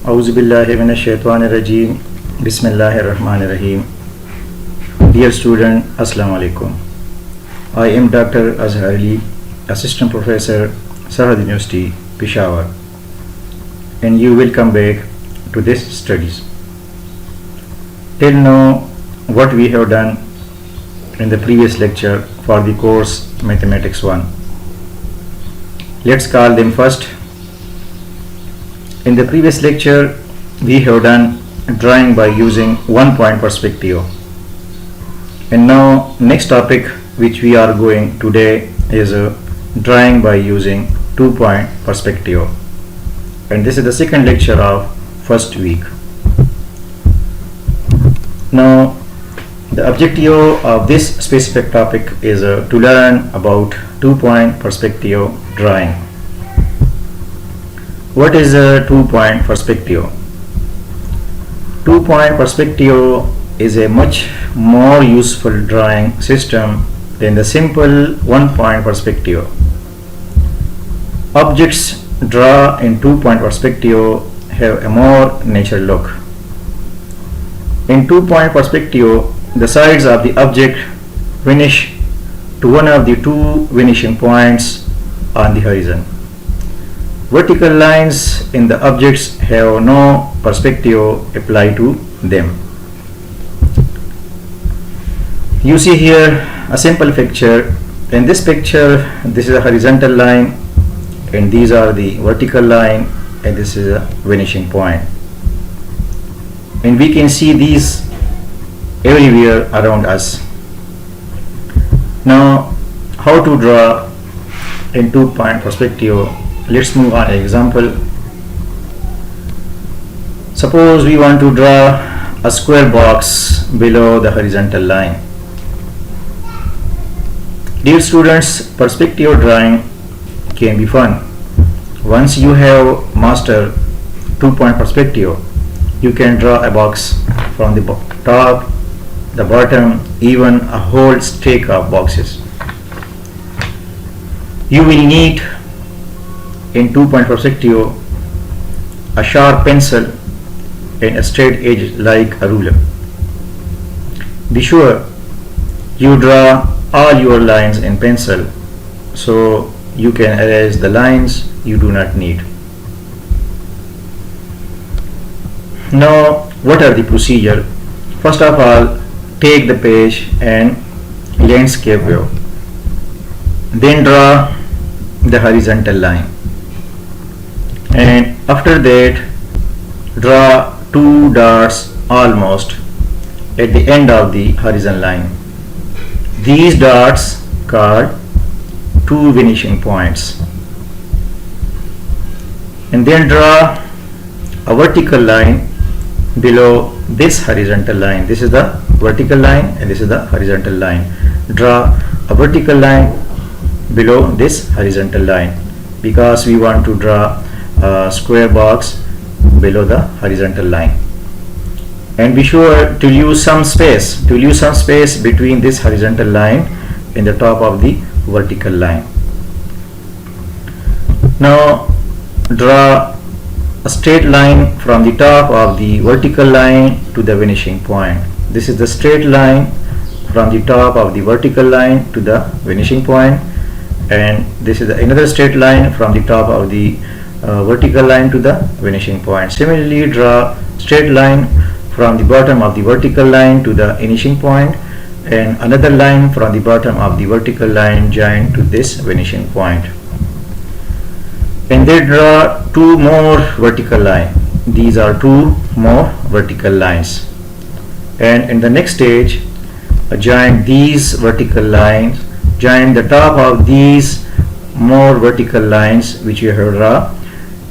Auzubillahiminash-shaytanir-rajim. Bismillahir-rahmanir-rahim. Dear student, Assalamu alaikum. I am Dr. Azhar Ali, Assistant Professor, Sarhad University, Peshawar, and you will come back to this studies. Till now, what we have done in the previous lecture for the course Mathematics 1. Let's call them first. In the previous lecture, we have done drawing by using 1 point perspective. And now next topic which we are going today is drawing by using 2 point perspective. And this is the second lecture of first week. Now the objective of this specific topic is to learn about 2 point perspective drawing. What is a 2 point perspective? 2 point perspective is a much more useful drawing system than the simple 1 point perspective. Objects drawn in 2 point perspective have a more natural look. In 2 point perspective, the sides of the object vanish to one of the two vanishing points on the horizon. Vertical lines in the objects have no perspective applied to them. You see here a simple picture. In this picture, this is a horizontal line, and these are the vertical line, and this is a vanishing point. And we can see these everywhere around us. Now, how to draw in 2 point perspective? Let's move on an example. Suppose we want to draw a square box below the horizontal line. Dear students, perspective drawing can be fun. Once you have mastered 2 point perspective, you can draw a box from the top, the bottom, even a whole stack of boxes. You will need in 2 point perspective a sharp pencil and a straight edge like a ruler. Be sure you draw all your lines in pencil so you can erase the lines you do not need. Now, what are the procedure? First of all, take the page and landscape view. Then draw the horizontal line. And after that, draw 2 dots almost at the end of the horizon line. These dots called 2 vanishing points. And then draw a vertical line below this horizontal line. This is the vertical line and this is the horizontal line. Draw a vertical line below this horizontal line because we want to draw a square box below the horizontal line. And be sure to use some space between this horizontal line and the top of the vertical line. Now draw a straight line from the top of the vertical line to the vanishing point. This is the straight line from the top of the vertical line to the vanishing point, and this is another straight line from the top of the vertical line to the vanishing point. Similarly, draw straight line from the bottom of the vertical line to the vanishing point, and another line from the bottom of the vertical line joined to this vanishing point. And then draw 2 more vertical lines. These are 2 more vertical lines. And in the next stage, join these vertical lines, join the top of these more vertical lines which you have drawn,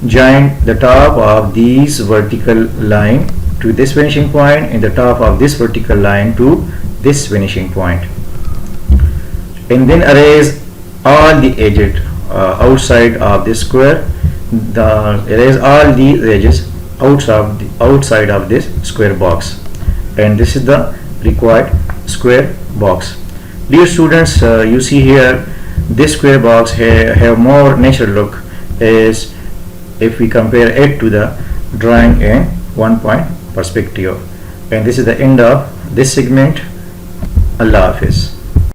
join the top of these vertical line to this vanishing point and the top of this vertical line to this vanishing point. And then erase all the edges outside of this square. Erase all the edges outside of this square box, and this is the required square box. Dear students, you see here this square box have more natural look as if we compare it to the drawing in one point perspective. And this is the end of this segment. Allah Hafiz.